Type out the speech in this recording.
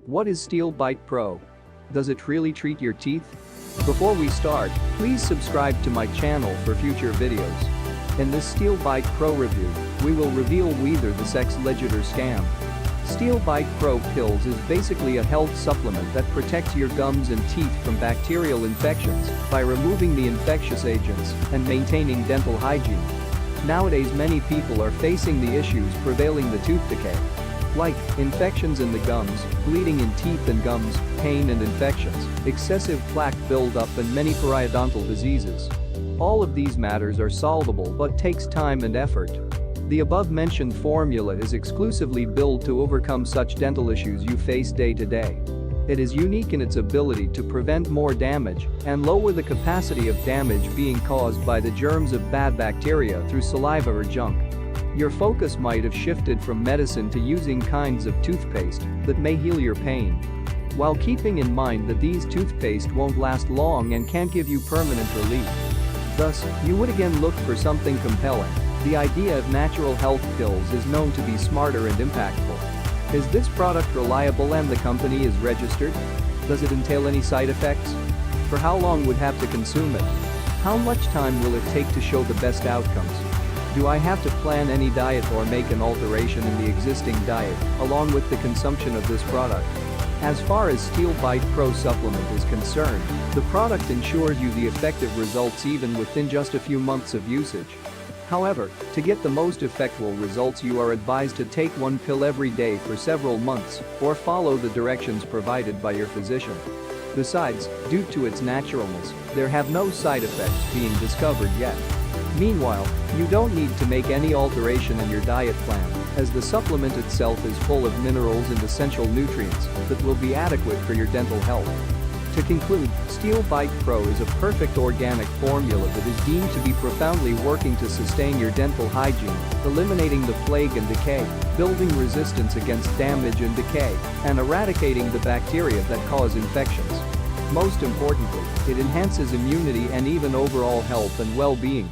What is Steel Bite Pro? Does it really treat your teeth? Before we start, please subscribe to my channel for future videos. In this Steel Bite Pro review, we will reveal whether the sex legit or scam. Steel Bite Pro Pills is basically a health supplement that protects your gums and teeth from bacterial infections by removing the infectious agents and maintaining dental hygiene. Nowadays many people are facing the issues prevailing the tooth decay, like infections in the gums, bleeding in teeth and gums, pain and infections, excessive plaque buildup and many periodontal diseases. All of these matters are solvable but takes time and effort. The above-mentioned formula is exclusively built to overcome such dental issues you face day to day. It is unique in its ability to prevent more damage and lower the capacity of damage being caused by the germs of bad bacteria through saliva or junk. Your focus might have shifted from medicine to using kinds of toothpaste that may heal your pain, while keeping in mind that these toothpaste won't last long and can't give you permanent relief. Thus, you would again look for something compelling. The idea of natural health pills is known to be smarter and impactful. Is this product reliable and the company is registered? Does it entail any side effects? For how long would have to consume it? How much time will it take to show the best outcomes? Do I have to plan any diet or make an alteration in the existing diet along with the consumption of this product? As far as Steel Bite Pro supplement is concerned, the product ensures you the effective results even within just a few months of usage. However, to get the most effective results you are advised to take one pill every day for several months or follow the directions provided by your physician. Besides, due to its naturalness, there have no side effects being discovered yet. Meanwhile, you don't need to make any alteration in your diet plan, as the supplement itself is full of minerals and essential nutrients that will be adequate for your dental health. To conclude, Steel Bite Pro is a perfect organic formula that is deemed to be profoundly working to sustain your dental hygiene, eliminating the plague and decay, building resistance against damage and decay, and eradicating the bacteria that cause infections. Most importantly, it enhances immunity and even overall health and well-being.